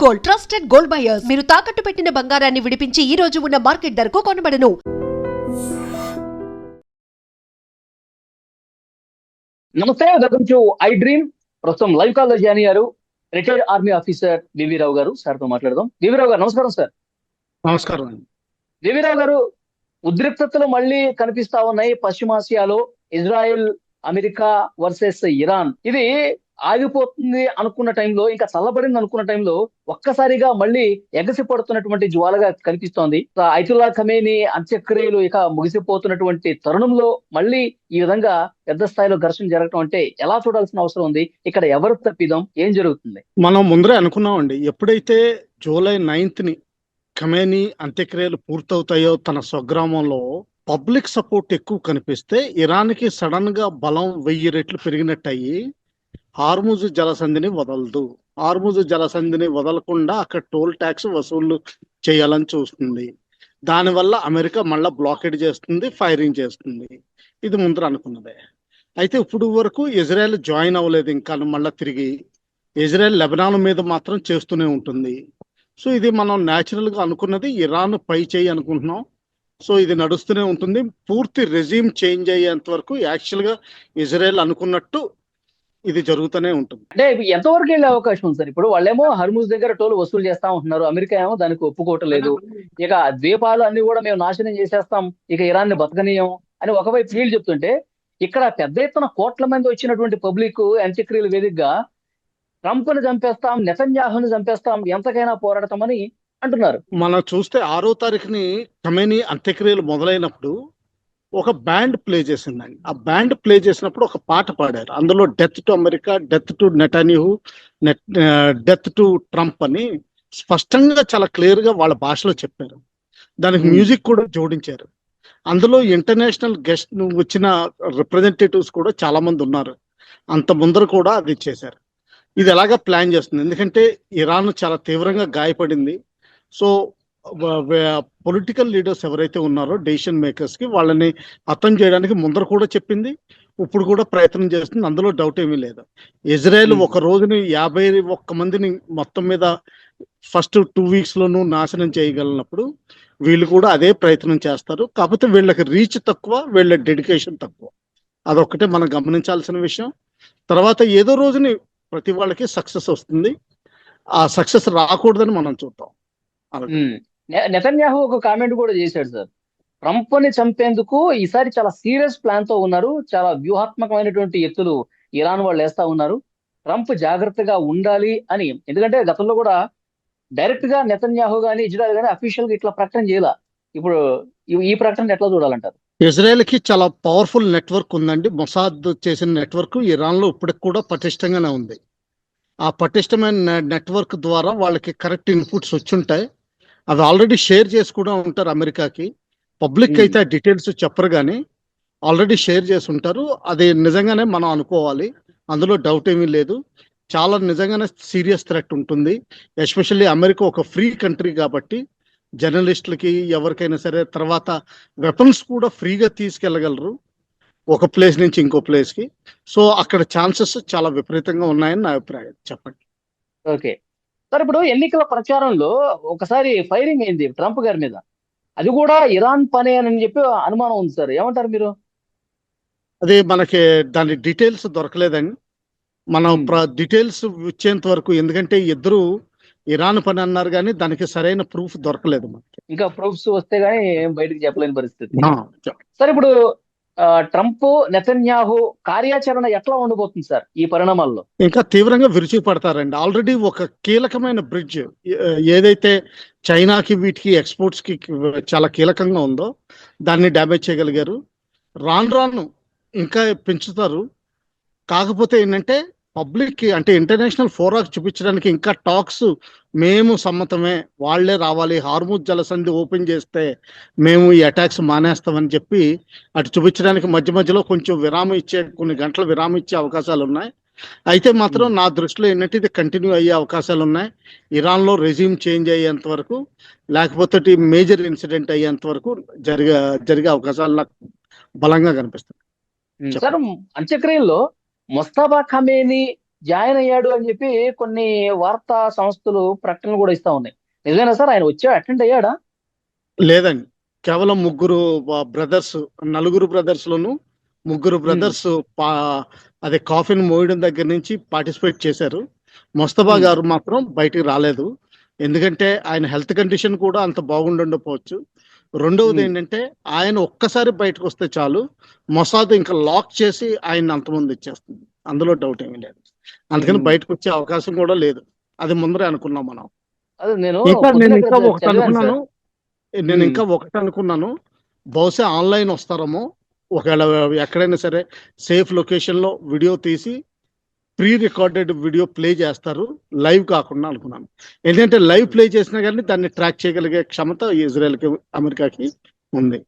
Gold, trusted gold buyers. మీరు తాకట్టు పెట్టిన బంగారాన్ని విడిపించి ఈ రోజు ఉన్న మార్కెట్ ధరకు కొనబడను. నమస్తే, వెల్కమ్ టు ఐ డ్రీమ్. ప్రస్తుతం లైవ్ కాల్ లో జాయిన్ అయ్యారు రిటైర్డ్ ఆర్మీ ఆఫీసర్ వివి రావు గారు. సార్ తో మాట్లాడదాం. వివి రావు గారు నమస్కారం. సార్ నమస్కారం. వివి రావు గారు, ఉద్రిక్తతలు మళ్ళీ కనిపిస్తా ఉన్నాయి పశ్చిమాసియాలో. Israel, America versus Iran. ఇది ఆగిపోతుంది అనుకున్న టైంలో, ఇంకా చల్లబడింది అనుకున్న టైంలో ఒక్కసారిగా మళ్ళీ ఎగసి పడుతున్నటువంటి జ్వాలగా కనిపిస్తోంది. ఐతుల్లా ఖమేనీ అంత్యక్రియలు ఇక ముగిసిపోతున్నటువంటి తరుణంలో మళ్ళీ ఈ విధంగా పెద్ద స్థాయిలో ఘర్షణ జరగటం అంటే ఎలా చూడాల్సిన అవసరం ఉంది? ఇక్కడ ఎవరు తప్పిదం? ఏం జరుగుతుంది? మనం ముందరే అనుకున్నామండి, ఎప్పుడైతే జూలై 9th ఖమేనీ అంత్యక్రియలు పూర్తవుతాయో తన స్వగ్రామంలో పబ్లిక్ సపోర్ట్ ఎక్కువ కనిపిస్తే ఇరాన్కి సడన్ గా బలం 1000 రెట్లు పెరిగినట్టయి హార్ముజ్ జలసంధిని వదలదు. హార్ముజ్ జలసంధిని వదలకుండా అక్కడ టోల్ ట్యాక్స్ వసూళ్లు చేయాలని చూస్తుంది. దానివల్ల అమెరికా మళ్ళా బ్లాకేడ్ చేస్తుంది, ఫైరింగ్ చేస్తుంది. ఇది ముందర అనుకున్నదే. అయితే ఇప్పుడు వరకు ఇజ్రాయెల్ జాయిన్ అవ్వలేదు. ఇంకా మళ్ళీ తిరిగి ఇజ్రాయెల్ లెబనాన్ మీద మాత్రం చేస్తూనే ఉంటుంది. సో ఇది మనం న్యాచురల్ గా అనుకున్నది. ఇరాన్ పై చేయి అనుకుంటున్నాం. సో ఇది నడుస్తూనే ఉంటుంది. పూర్తి రెజీమ్ చేంజ్ అయ్యేంత వరకు యాక్చువల్ గా ఇజ్రాయెల్ అనుకున్నట్టు ఇది జరుగుతూనే ఉంటుంది. అంటే ఎంతవరకు వెళ్ళే అవకాశం ఉంది సార్? ఇప్పుడు వాళ్ళేమో హర్ముజ్ దగ్గర టోల్ వసూలు చేస్తా ఉంటున్నారు, అమెరికా ఏమో దానికి ఒప్పుకోవటం లేదు. ఇక ద్వీపాలు అన్ని కూడా మేము నాశనం చేసేస్తాం, ఇక ఇరాన్ ని బతకనీయం అని ఒకవైపు వీళ్ళు చెప్తుంటే, ఇక్కడ పెద్ద ఎత్తున కోట్ల మంది వచ్చినటువంటి పబ్లిక్ అంత్యక్రియల వేదికగా ట్రంప్ ని చంపేస్తాం, నెతన్యాహుని చంపేస్తాం, ఎంతకైనా పోరాడతామని అంటున్నారు. మనం చూస్తే 6వ తారీఖుని ఖమేనీ అంత్యక్రియలు మొదలైనప్పుడు ఒక బ్యాండ్ ప్లే చేసిందండి. ఆ బ్యాండ్ ప్లే చేసినప్పుడు ఒక పాట పాడారు. అందులో death to America, death to Netanyahu, death to Trump అని స్పష్టంగా చాలా క్లియర్ గా వాళ్ళ భాషలో చెప్పారు. దానికి మ్యూజిక్ కూడా జోడించారు. అందులో ఇంటర్నేషనల్ గెస్ట్ వచ్చిన రిప్రజెంటేటివ్స్ కూడా చాలా మంది ఉన్నారు. అంత ముందర కూడా అది చేశారు. ఇది ఎలాగా ప్లాన్ చేస్తుంది, ఎందుకంటే ఇరాన్ చాలా తీవ్రంగా గాయపడింది. సో పొలిటికల్ లీడర్స్ ఎవరైతే ఉన్నారో డెసిషన్ మేకర్స్ కి వాళ్ళని అర్థం చేయడానికి ముందర కూడా చెప్పింది, ఇప్పుడు కూడా ప్రయత్నం చేస్తుంది. అందులో డౌట్ ఏమీ లేదు. ఇజ్రాయెల్ ఒక రోజుని 51 మందిని మొత్తం మీద ఫస్ట్ 2 weeks లోనూ నాశనం చేయగలిగినప్పుడు వీళ్ళు కూడా అదే ప్రయత్నం చేస్తారు. కాకపోతే వీళ్ళకి రీచ్ తక్కువ, వీళ్ళ డెడికేషన్ తక్కువ. అదొక్కటే మనం గమనించాల్సిన విషయం. తర్వాత ఏదో రోజుని ప్రతి వాళ్ళకి సక్సెస్ వస్తుంది. ఆ సక్సెస్ రాకూడదని మనం చూద్దాం. నెతన్యాహు ఒక కామెంట్ కూడా చేశాడు సార్, ట్రంప్ ని చంపేందుకు ఈసారి చాలా సీరియస్ ప్లాన్ తో ఉన్నారు, చాలా వ్యూహాత్మకమైనటువంటి ఎత్తులు ఇరాన్ వాళ్ళు వేస్తా ఉన్నారు, ట్రంప్ జాగ్రత్తగా ఉండాలి అని. ఎందుకంటే గతంలో కూడా డైరెక్ట్ గా నెతన్యాహు గానీ ఇజ్రాయెల్ గానీ అఫీషియల్ గా ఇట్లా ప్రకటన చేయాల. ఇప్పుడు ఈ ప్రకటన ఎట్లా చూడాలంటారు? ఇజ్రాయెల్ కి చాలా పవర్ఫుల్ నెట్వర్క్ ఉందండి. మొసాద్ చేసిన నెట్వర్క్ ఇరాన్ లో ఇప్పటికి కూడా పటిష్టంగానే ఉంది. ఆ పటిష్టమైన నెట్వర్క్ ద్వారా వాళ్ళకి కరెక్ట్ ఇన్పుట్స్ వచ్చుంటాయి. అవి ఆల్రెడీ షేర్ చేసి కూడా ఉంటారు అమెరికాకి. పబ్లిక్ అయితే ఆ డీటెయిల్స్ చెప్పరు, కానీ ఆల్రెడీ షేర్ చేసి ఉంటారు. అది నిజంగానే మనం అనుకోవాలి, అందులో డౌట్ ఏమీ లేదు. చాలా నిజంగానే సీరియస్ థ్రెట్ ఉంటుంది. ఎస్పెషల్లీ అమెరికా ఒక ఫ్రీ కంట్రీ కాబట్టి జర్నలిస్టులకి ఎవరికైనా సరే, తర్వాత వెపన్స్ కూడా ఫ్రీగా తీసుకెళ్ళగలరు ఒక ప్లేస్ నుంచి ఇంకో ప్లేస్ కి. సో అక్కడ ఛాన్సెస్ చాలా విపరీతంగా ఉన్నాయని నా అభిప్రాయం. చెప్పండి. ఓకే సార్, ఇప్పుడు ఎన్నికల ప్రచారంలో ఒకసారి ఫైరింగ్ అయింది ట్రంప్ గారి మీద, అది కూడా ఇరాన్ పనే అని చెప్పి అనుమానం ఉంది సార్, ఏమంటారు మీరు? అదే మనకి దాని డీటెయిల్స్ దొరకలేదండి. మనం డీటెయిల్స్ వచ్చేంత వరకు, ఎందుకంటే ఇద్దరు ఇరాన్ పని అన్నారు కానీ దానికి సరైన ప్రూఫ్ దొరకలేదు మనకి. ఇంకా ప్రూఫ్స్ వస్తే గానీ బయటకు చెప్పలేని పరిస్థితి. సార్, ఇప్పుడు ట్రంప్ నెతన్యాహు కార్యాచరణ ఎట్లా ఉండబోతుంది సార్ ఈ పరిణామాల్లో? ఇంకా తీవ్రంగా విరుచుకుపడతారండి. ఆల్రెడీ ఒక కీలకమైన బ్రిడ్జ్ ఏదైతే చైనాకి వీటికి ఎక్స్పోర్ట్స్ కి చాలా కీలకంగా ఉందో దాన్ని డ్యామేజ్ చేయగలిగారు. రాను ఇంకా పెంచుతారు. కాకపోతే ఏంటంటే పబ్లిక్ అంటే ఇంటర్నేషనల్ ఫోరాకు చూపించడానికి ఇంకా టాక్స్, మేము సమ్మతమే, వాళ్లే రావాలి, హార్ముజ్ జలసంధి ఓపెన్ చేస్తే మేము ఈ అటాక్స్ మానేస్తామని చెప్పి అటు చూపించడానికి మధ్య మధ్యలో కొంచెం విరామం ఇచ్చే, కొన్ని గంటల విరామం ఇచ్చే అవకాశాలు ఉన్నాయి. అయితే మాత్రం నా దృష్టిలో ఏంటంటే ఇది కంటిన్యూ అయ్యే అవకాశాలు ఉన్నాయి. ఇరాన్లో రెజ్యూమ్ చేంజ్ అయ్యేంత వరకు, లేకపోతే మేజర్ ఇన్సిడెంట్ అయ్యేంత వరకు జరిగే అవకాశాలు నాకు బలంగా కనిపిస్తాయి. సార్, అంత్యక్రియల్లో ముస్తఫా ఖమేనీ జాయిన్ అయ్యాడు అని చెప్పి కొన్ని వార్తా సంస్థలు ప్రకటనలు కూడా ఇస్తా ఉన్నాయి. నిజమేనా సార్? ఆయన వచ్చాడు, అటెండ్ అయ్యాడా? లేదండి, కేవలం ముగ్గురు బ్రదర్స్, నలుగురు బ్రదర్స్ లోను ముగ్గురు బ్రదర్స్ అదే కాఫీని మోయడం దగ్గర నుంచి పార్టిసిపేట్ చేశారు. ముస్తఫా ఉమ్, గారు మాత్రం బయటికి రాలేదు, ఎందుకంటే ఆయన హెల్త్ కండిషన్ కూడా అంత బాగుండకపోవచ్చు. రెండవది ఉమ్, ఏంటంటే ఆయన ఒక్కసారి బయటకు వస్తే చాలు, మొసాద్ ఇంకా లాక్ చేసి ఆయన అంతమంది ఇచ్చేస్తుంది, అందులో డౌట్ ఏమీ లేదు. అందుకని ఉమ్. బయటకు వచ్చే అవకాశం కూడా లేదు, అది ముందరే అనుకున్నాం మనం. అదే నేను ఇంకా పొద్దున నేను ఇక్కడ ఇంకా ఒకటి చదివాను అనుకున్నాను సార్. నేను ఉమ్, ఇంకా ఒకటి అనుకున్నాను బహుశా ఆన్లైన్ వస్తారేమో, ఒకవేళ ఎక్కడైనా సరే సేఫ్ లొకేషన్ లో వీడియో తీసి ప్రీ రికార్డెడ్ వీడియో ప్లే చేస్తారు, లైవ్ కాకుండా అనుకున్నాను. ఏంటంటే లైవ్ ప్లే చేసినా కానీ దాన్ని ట్రాక్ చేయగలిగే క్షమత ఇజ్రాయెల్కి, అమెరికాకి ఉంది.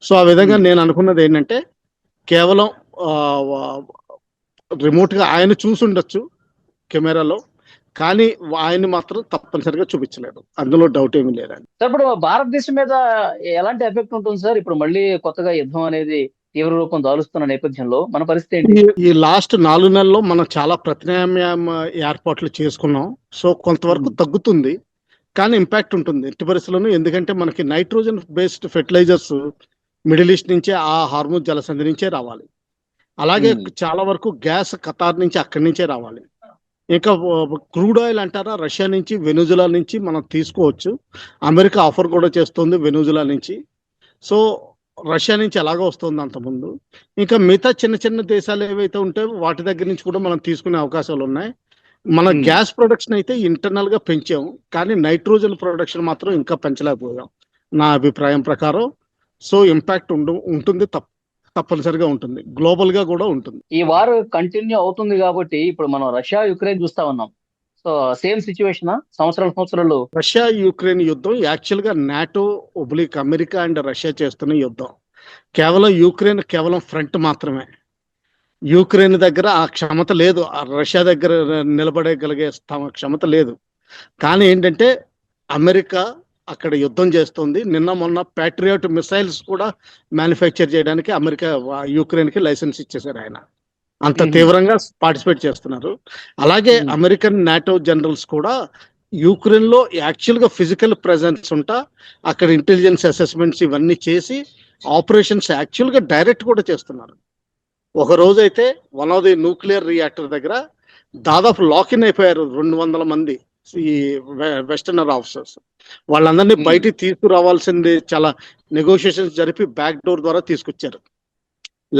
సో ఆ విధంగా ఉమ్. నేను అనుకున్నది ఏంటంటే కేవలం రిమోట్ గా ఆయన చూసుండొచ్చు కెమెరాలో, కానీ ఆయన్ని మాత్రం తప్పనిసరిగా చూపించలేదు, అందులో డౌట్ ఏమీ లేదండి. సార్, ఇప్పుడు భారతదేశం మీద ఎలాంటి ఎఫెక్ట్ ఉంటుంది సార్? ఇప్పుడు మళ్ళీ కొత్తగా యుద్ధం అనేది తీవ్ర రూపం దాలుస్తున్న నేపథ్యంలో మన పరిస్థితి ఏంటి? ఈ లాస్ట్ 4 నెలల్లో మనం చాలా ప్రత్యామ్నాయ ఏర్పాట్లు చేసుకున్నాం. సో కొంతవరకు ఉమ్, తగ్గుతుంది, కానీ ఇంపాక్ట్ ఉంటుంది ఎట్టి పరిస్థితుల్లోనూ. ఎందుకంటే మనకి nitrogen based fertilisers middle east నుంచే, ఆ హార్మోజ్ జలసంధి నుంచే రావాలి. అలాగే ఉమ్, చాలా వరకు గ్యాస్ ఖతార్ నుంచి, అక్కడి నుంచే రావాలి. ఇంకా క్రూడ్ ఆయిల్ అంటారా, రష్యా నుంచి, వెనుజులా నుంచి మనం తీసుకోవచ్చు. అమెరికా ఆఫర్ కూడా చేస్తుంది వెనుజులా నుంచి. సో రష్యా నుంచి ఎలాగో వస్తుంది అంతకుముందు. ఇంకా మిగతా చిన్న చిన్న దేశాలు ఏవైతే ఉంటాయో వాటి దగ్గర నుంచి కూడా మనం తీసుకునే అవకాశాలు ఉన్నాయి. మన ఉమ్. గ్యాస్ ప్రొడక్షన్ అయితే ఇంటర్నల్ గా పెంచాము, కానీ నైట్రోజన్ ప్రొడక్షన్ మాత్రం ఇంకా పెంచలేకపోయాం నా అభిప్రాయం ప్రకారం. సో ఇంపాక్ట్ ఉంటుంది, తప్పనిసరిగా ఉంటుంది, గ్లోబల్ గా కూడా ఉంటుంది. ఈ వార్ కంటిన్యూ అవుతుంది కాబట్టి ఇప్పుడు మనం రష్యా యుక్రెయిన్ చూస్తా ఉన్నాం. సో సేమ్ సిచ్యువేషన్ సంవత్సరాలు రష్యా యుక్రెయిన్ యుద్ధం యాక్చువల్ గా NATO oblique America and Russia చేస్తున్న యుద్ధం. కేవలం యుక్రెయిన్ కేవలం ఫ్రంట్ మాత్రమే. యుక్రెయిన్ దగ్గర ఆ క్షమత లేదు, ఆ రష్యా దగ్గర నిలబడగలిగే క్షమత లేదు. కానీ ఏంటంటే అమెరికా అక్కడ యుద్ధం చేస్తుంది. నిన్న మొన్న ప్యాట్రియాట్ మిసైల్స్ కూడా మ్యానుఫ్యాక్చర్ చేయడానికి అమెరికా యుక్రెయిన్కి లైసెన్స్ ఇచ్చేశారు ఆయన. అంత తీవ్రంగా పార్టిసిపేట్ చేస్తున్నారు. అలాగే అమెరికన్ నాటో జనరల్స్ కూడా యుక్రెయిన్ లో యాక్చువల్ గా ఫిజికల్ ప్రెజెన్స్ ఉంటా, అక్కడ ఇంటెలిజెన్స్ అసెస్మెంట్స్ ఇవన్నీ చేసి ఆపరేషన్స్ యాక్చువల్ గా డైరెక్ట్ కూడా చేస్తున్నారు. ఒక రోజు అయితే one of the nuclear reactor దగ్గర దాదాపు లాకిన్ అయిపోయారు 200 మంది ఈ వెస్టర్నర్ ఆఫీసర్స్. వాళ్ళందరినీ బయటికి తీసుకురావాల్సింది, చాలా నెగోషియేషన్స్ జరిపి బ్యాక్ డోర్ ద్వారా తీసుకొచ్చారు,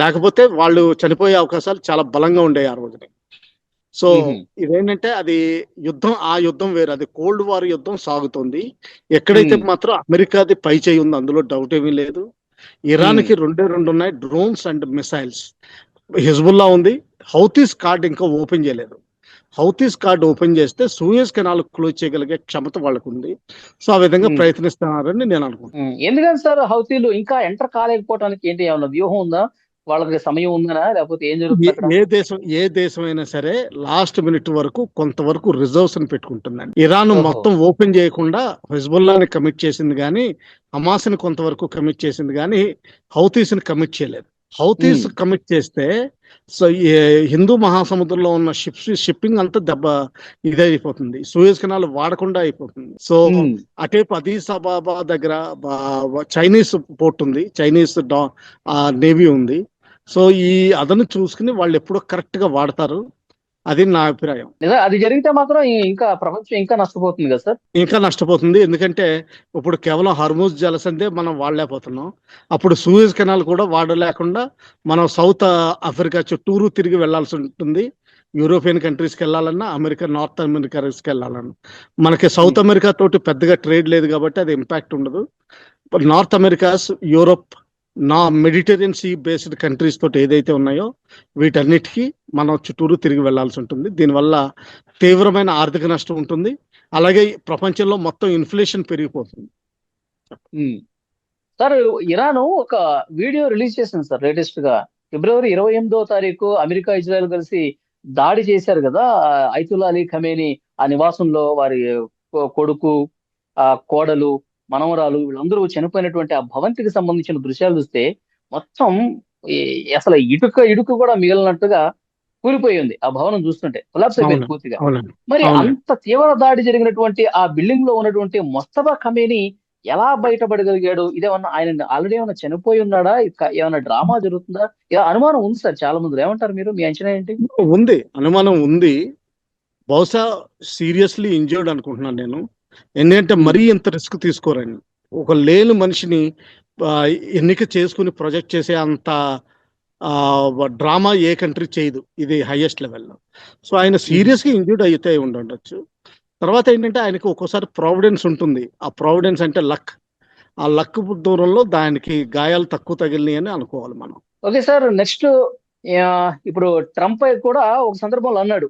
లేకపోతే వాళ్ళు చనిపోయే అవకాశాలు చాలా బలంగా ఉండేవి ఆ రోజుని. సో ఇదేంటంటే అది యుద్ధం, ఆ యుద్ధం వేరు, అది కోల్డ్ వార్ యుద్ధం సాగుతుంది. ఎక్కడైతే మాత్రం అమెరికాది పై చేయి ఉంది, అందులో డౌట్ ఏమీ లేదు. ఇరాన్కి రెండు ఉన్నాయి, డ్రోన్స్ అండ్ మిసైల్స్. హిజ్బుల్లా ఉంది. హౌతీస్ కార్డ్ ఇంకా ఓపెన్ చేయలేదు. హౌతీస్ కార్డ్ ఓపెన్ చేస్తే సూయజ్ కెనాల్ క్లోజ్ చేయగలిగే క్షమత వాళ్ళకు ఉంది. సో ఆ విధంగా ప్రయత్నిస్తున్నారని నేను అనుకుంటున్నాను. ఎందుకని సార్ హౌతీలు ఇంకా ఎంటర్ కాలేకపోవడానికి ఏంటి? ఏమన్నా వ్యూహం ఉందా? వాళ్ళకి సమయం ఉందనా, లేకపోతే ఏం జరుగుతుంది అక్కడ? ఏ దేశం అయినా సరే లాస్ట్ మినిట్ వరకు కొంతవరకు రిజర్వ్స్ అని పెట్టుకుంటుందండి. ఇరాన్ మొత్తం ఓపెన్ చేయకుండా హిజ్బుల్లాని కమిట్ చేసింది కానీ, హమాస్ ని కొంతవరకు కమిట్ చేసింది కానీ, హౌతీస్ ని కమిట్ చేయలేదు. హౌతీస్ కమిట్ చేస్తే సో హిందూ మహాసముద్రంలో ఉన్న షిప్పింగ్ అంతా ఇదైపోతుంది, సూయజ్ కెనాల్ వాడకుండా అయిపోతుంది. సో అటేపు అదీస్ అబాబా దగ్గర చైనీస్ పోర్ట్ ఉంది, చైనీస్ నేవీ ఉంది. సో ఈ అదను చూసుకుని వాళ్ళు ఎప్పుడో కరెక్ట్ గా వాడతారు, అది నా అభిప్రాయం. అది జరిగితే మాత్రం ఇంకా ప్రపంచం ఇంకా నష్టపోతుంది కదా సార్? ఇంకా నష్టపోతుంది, ఎందుకంటే ఇప్పుడు కేవలం హర్మూజ్ జలసంధే మనం వాడలేకపోతున్నాం. అప్పుడు సూయజ్ కెనాల్ కూడా వాడలేకుండా మనం సౌత్ ఆఫ్రికా చుట్టూరు తిరిగి వెళ్లాల్సి ఉంటుంది. యూరోపియన్ కంట్రీస్కి వెళ్ళాలన్నా, అమెరికా, నార్త్ అమెరికాస్కి వెళ్ళాలన్నా. మనకి సౌత్ అమెరికా తోటి పెద్దగా ట్రేడ్ లేదు కాబట్టి అది ఇంపాక్ట్ ఉండదు. North Americas, Europe, Mediterranean sea based countries తోటి ఏదైతే ఉన్నాయో వీటన్నిటికీ మనం చుట్టూరు తిరిగి వెళ్లాల్సి ఉంటుంది. దీనివల్ల తీవ్రమైన ఆర్థిక నష్టం ఉంటుంది. అలాగే ప్రపంచంలో మొత్తం ఇన్ఫ్లేషన్ పెరిగిపోతుంది. సార్, ఇరాన్ ఒక వీడియో రిలీజ్ చేసింది సార్ లేటెస్ట్ గా. ఫిబ్రవరి 28వ తారీఖు అమెరికా, ఇజ్రాయెల్ కలిసి దాడి చేశారు కదా ఐతుల్లా అలీ ఖమేనీ ఆ నివాసంలో. వారి కొడుకు, కోడలు, మనవరాలు వీళ్ళందరూ చనిపోయినటువంటి ఆ భవంతికి సంబంధించిన దృశ్యాలు చూస్తే మొత్తం అసలు ఇటుక కూడా మిగిలినట్టుగా కూలిపోయి ఉంది. ఆ భవనం చూస్తుంటే కొలాప్స్ అయిపోయింది అవును, పూర్తిగా. అవునండి, మరి అవునండి. అంత తీవ్ర దాడి జరిగినటువంటి ఆ బిల్డింగ్ లో ఉన్నటువంటి మొస్తఫా ఖమేని ఎలా బయటపడగలిగాడు? ఇదేమన్నా ఆయన ఆల్రెడీ ఏమన్నా చనిపోయి ఉన్నాడా? ఏమన్నా డ్రామా జరుగుతుందా? ఇలా అనుమానం ఉంది సార్ చాలా మంది. ఏమంటారు మీరు? మీ అంచనా ఏంటి? ఉంది, అనుమానం ఉంది. బహుశా సీరియస్లీ ఇంజర్డ్ అనుకుంటున్నాను నేను. ఎందుకంటే ఉమ్, మరీ ఇంత రిస్క్ తీసుకోరండి. ఒక లేని మనిషిని ఆ, ఎన్నిక చేసుకుని ప్రొజెక్ట్ చేసే అంత డ్రామా ఏ కంట్రీ చేయదు. ఇది హైయెస్ట్ లెవెల్లో. సో ఆయన ఉమ్. సీరియస్గా ఇంజర్డ్ అయితే ఉండొచ్చు. తర్వాత ఏంటంటే ఆయనకి ఒక్కోసారి ప్రావిడెన్స్ ఉంటుంది. ఆ ప్రావిడెన్స్ అంటే లక్. ఆ లక్ దూరంలో దానికి గాయాలు తక్కువ తగిలినాయి అని అనుకోవాలి మనం. ఓకే సార్, నెక్స్ట్ ఇప్పుడు ట్రంప్ కూడా ఒక సందర్భంలో అన్నాడు,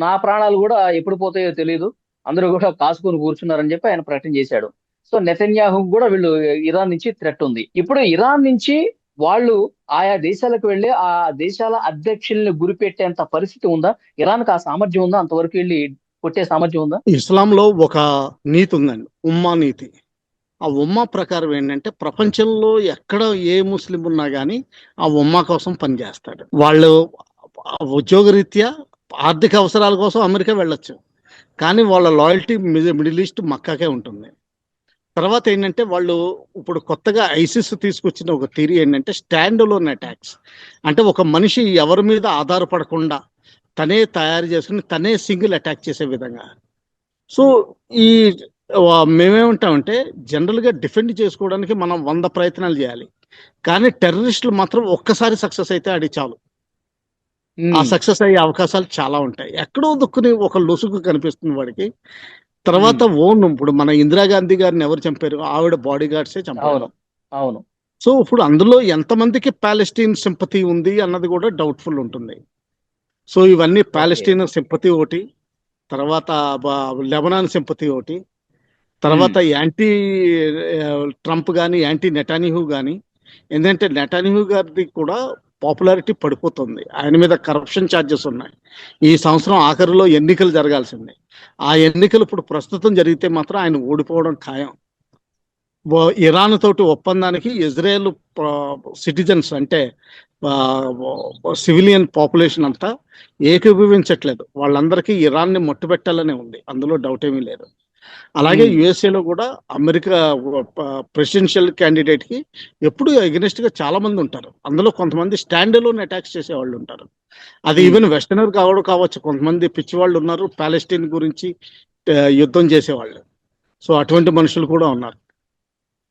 నా ప్రాణాలు కూడా ఎప్పుడు పోతాయో తెలియదు, అందరూ కూడా కాసుకొని కూర్చున్నారని చెప్పి ఆయన ప్రకటన చేశాడు. సో నెతన్యాహు కూడా వీళ్ళు ఇరాన్ నుంచి థ్రెట్ ఉంది. ఇప్పుడు ఇరాన్ నుంచి వాళ్ళు ఆయా దేశాలకు వెళ్ళి ఆ దేశాల అధ్యక్షుల్ని గురిపెట్టేంత పరిస్థితి ఉందా? ఇరాన్కి ఆ సామర్థ్యం ఉందా? అంతవరకు వెళ్ళి కొట్టే సామర్థ్యం ఉందా? ఇస్లాంలో ఒక నీతి ఉందండి, ఉమ్మా నీతి. ఆ ఉమ్మా ప్రకారం ఏంటంటే ప్రపంచంలో ఎక్కడ ఏ ముస్లిం ఉన్నా కానీ ఆ ఉమ్మా కోసం పనిచేస్తాడు. వాళ్ళు ఉద్యోగరీత్యా ఆర్థిక అవసరాల కోసం అమెరికా వెళ్ళొచ్చు, కానీ వాళ్ళ లాయల్టీ మిడిల్ ఈస్ట్ మక్కాకే ఉంటుంది. తర్వాత ఏంటంటే వాళ్ళు ఇప్పుడు కొత్తగా ఐసిస్ తీసుకొచ్చిన ఒక థియరీ ఏంటంటే స్టాండ్ అలోన్ అటాక్స్. అంటే ఒక మనిషి ఎవరి మీద ఆధారపడకుండా తనే తయారు చేసుకుని తనే సింగిల్ అటాక్ చేసే విధంగా. సో ఈ మేమేమంటామంటే జనరల్గా డిఫెండ్ చేసుకోవడానికి మనం 100 ప్రయత్నాలు చేయాలి, కానీ టెర్రరిస్టులు మాత్రం ఒక్కసారి సక్సెస్ అయితే అది చాలు. ఆ ఉమ్, సక్సెస్ అయ్యే అవకాశాలు చాలా ఉంటాయి. ఎక్కడో దుక్కుని ఒక లొసుగు కనిపిస్తుంది వాడికి. ఉమ్. తర్వాత ఇప్పుడు మన ఇందిరాగాంధీ గారిని ఎవరు చంపారు? ఆవిడ బాడీ గార్డ్సే చంపారు. అవును, అవును. సో ఇప్పుడు అందులో ఎంతమందికి పాలెస్టీన్ సింపతి ఉంది అన్నది కూడా డౌట్ఫుల్ ఉంటుంది. సో ఇవన్నీ ఓకే. పాలెస్టీన్ సింపతి ఒకటి, తర్వాత లెబనాన్ సింపతి ఒకటి, ఉమ్, తర్వాత యాంటీ ట్రంప్ కానీ యాంటీ నెటాన్యాహు కానీ. ఎందుకంటే నెటాన్యాహు గారిది కూడా పాపులారిటీ పడిపోతుంది. ఆయన మీద కరప్షన్ ఛార్జెస్ ఉన్నాయి. ఈ సంవత్సరం ఆఖరిలో ఎన్నికలు జరగాల్సిందే. ఆ ఎన్నికలు ఇప్పుడు ప్రస్తుతం జరిగితే మాత్రం ఆయన ఓడిపోవడం ఖాయం. ఇరాన్ తోటి ఒప్పందానికి ఇజ్రాయెల్ సిటిజన్స్ అంటే సివిలియన్ పాపులేషన్ అంతా ఏకీభవించట్లేదు. వాళ్ళందరికీ ఇరాన్ని మట్టుబెట్టాలనే ఉంది, అందులో డౌట్ ఏమీ లేదు. అలాగే ఉమ్. యుఎస్ఏలో కూడా అమెరికా ప్రెసిడెన్షియల్ క్యాండిడేట్ కి ఎప్పుడు అగెనిస్ట్ గా చాలా మంది ఉంటారు. అందులో కొంతమంది స్టాండ్ అలోన్ అటాక్స్ చేసే వాళ్ళు ఉంటారు. అది ఉమ్. ఈవెన్ వెస్టర్నర్ కావచ్చు. కొంతమంది పిచ్చి వాళ్ళు ఉన్నారు పాలెస్టీన్ గురించి యుద్ధం చేసేవాళ్ళు. సో అటువంటి మనుషులు కూడా ఉన్నారు.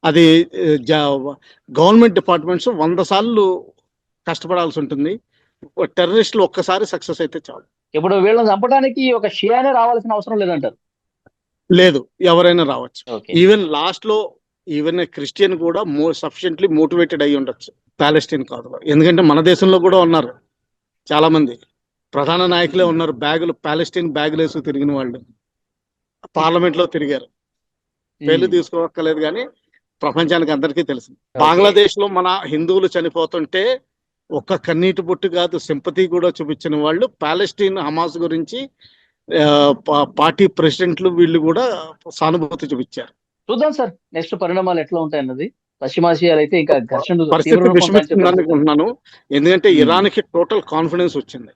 అది గవర్నమెంట్ డిపార్ట్మెంట్స్ 100 సార్లు కష్టపడాల్సి ఉంటుంది. టెర్రరిస్టులు ఒక్కసారి సక్సెస్ అయితే చాలు. ఇప్పుడు వీళ్ళని చంపడానికి ఒక షియానే రావాల్సిన అవసరం లేదంటారు. లేదు, ఎవరైనా రావచ్చు. ఓకే. ఈవెన్ లాస్ట్ లో ఈవెన్ క్రిస్టియన్ కూడా సఫిషియెంట్లీ మోటివేటెడ్ అయి ఉండొచ్చు, పాలెస్టీన్ కాదు. ఎందుకంటే మన దేశంలో కూడా ఉన్నారు చాలా మంది ప్రధాన నాయకులే ఉన్నారు, పాలెస్టీన్ బ్యాగులు వేసి తిరిగిన వాళ్ళు పార్లమెంట్ లో తిరిగారు. పేర్లు తీసుకోక్కర్లేదు కానీ ప్రపంచానికి అందరికీ తెలుసు. బంగ్లాదేశ్ లో మన హిందువులు చనిపోతుంటే ఒక్క కన్నీటి బొట్టు కాదు, సింపతి కూడా చూపించిన వాళ్ళు పాలెస్టీన్ హమాస్ గురించి పార్టీ ప్రెసిడెంట్లు వీళ్ళు కూడా సానుభూతి చూపించారు. చూద్దాం సార్, నెక్స్ట్ పరిణామాలు ఎట్లా ఉంటాయన్నది. పశ్చిమాసియాలు అయితే ఇంకా ఘర్షణ పరిస్థితి తీవ్ర రూపం దాల్చే విషమిస్తుంది పరిస్థితి. అనుకుంటున్నాను. ఎందుకంటే ఉమ్, ఇరాన్ కి టోటల్ కాన్ఫిడెన్స్ వచ్చింది.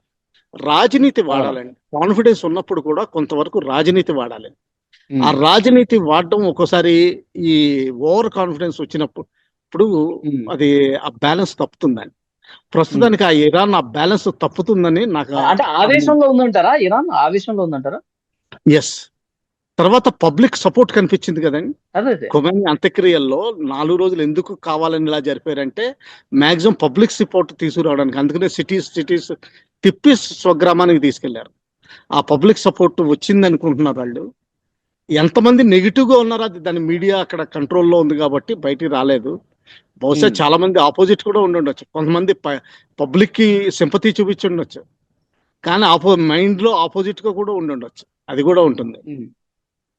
రాజనీతి అవును. వాడాలండి. కాన్ఫిడెన్స్ ఉన్నప్పుడు కూడా కొంతవరకు రాజనీతి వాడాలి. ఆ ఉమ్, రాజనీతి వాడడం ఒక్కోసారి ఈ ఓవర్ కాన్ఫిడెన్స్ వచ్చినప్పుడు ఉమ్, అది ఆ బ్యాలెన్స్ తప్పుతుందండి. ఉమ్. ప్రస్తుతానికి ఆ ఇరాన్ ఆ బ్యాలెన్స్ తప్పుతుందని నాకు అంటే ఆవేశంలో ఉందంటారా? ఇరాన్ ఆవేశంలో ఉందంటారా? ఎస్. తర్వాత పబ్లిక్ సపోర్ట్ కనిపించింది కదండి. అదే అదే. ఖొమైనీ అంత్యక్రియల్లో 4 రోజులు ఎందుకు కావాలని ఇలా జరిపారంటే మాక్సిమం పబ్లిక్ సపోర్ట్ తీసుకురావడానికి. అందుకనే సిటీస్ తిప్పి స్వగ్రామానికి తీసుకెళ్లారు. ఆ పబ్లిక్ సపోర్ట్ వచ్చింది అనుకుంటున్నారు వాళ్ళు. ఎంతమంది నెగిటివ్ గా ఉన్నారో అది దాని మీడియా అక్కడ కంట్రోల్లో ఉంది కాబట్టి బయటికి రాలేదు. బహుశా ఉమ్, చాలా మంది ఆపోజిట్ కూడా ఉండి ఉండొచ్చు. కొంతమంది పబ్లిక్ కి సింపతి చూపించి ఉండొచ్చు, కానీ మైండ్ లో ఆపోజిట్ గా కూడా ఉండి ఉండొచ్చు. అది కూడా ఉంటుంది. ఉమ్.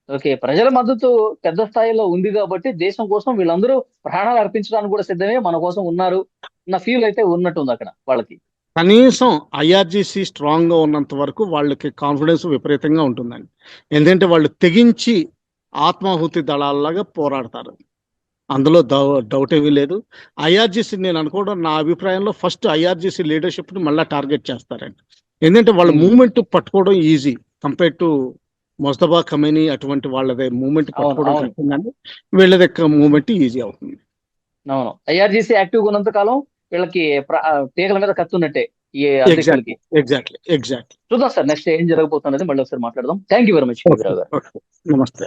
ఓకే, ప్రజల మద్దతు పెద్ద స్థాయిలో ఉంది కాబట్టి దేశం కోసం వీళ్ళందరూ ప్రాణాలు అర్పించడానికి కూడా సిద్ధమే, మన కోసం ఉన్నారు అన్న ఫీల్ అయితే ఉన్నట్టుంది అక్కడ వాళ్ళకి. కనీసం ఐఆర్జీసీ స్ట్రాంగ్ గా ఉన్నంత వరకు వాళ్ళకి కాన్ఫిడెన్స్ విపరీతంగా ఉంటుందండి. ఎందుకంటే వాళ్ళు తెగించి ఆత్మాహుతి దళాలలాగా పోరాడతారు, అందులో డౌట్ ఏమీ లేదు. ఐఆర్జీసీ నేను అనుకోవడం, నా అభిప్రాయంలో ఫస్ట్ ఐఆర్జీసీ లీడర్షిప్ ని మళ్ళీ టార్గెట్ చేస్తారండి. ఎందుకంటే వాళ్ళ Hmm. మూవ్మెంట్ పట్టుకోవడం ఈజీ కంపేర్ టు మొస్తఫా ఖమేని అటువంటి వాళ్ళదే మూవ్మెంట్ అవును, పట్టుకోవడం అవును. కష్టం, కానీ వీళ్ళది మూవ్మెంట్ ఈజీ అవుతుంది. అవును, ఐఆర్జీసీ యాక్టివ్ గా ఉన్నంత కాలం వీళ్ళకి తీగల మీద కత్తున్నట్టే ఈ ఎగ్జాక్ట్లీ అధ్యక్షులకి. ఎగ్జాక్ట్లీ. చూద్దాం సార్ నెక్స్ట్ ఏం జరగబోతున్నది మళ్ళీ ఒకసారి మాట్లాడదాం. Thank you very much okay, గారు. ఓకే. నమస్తే.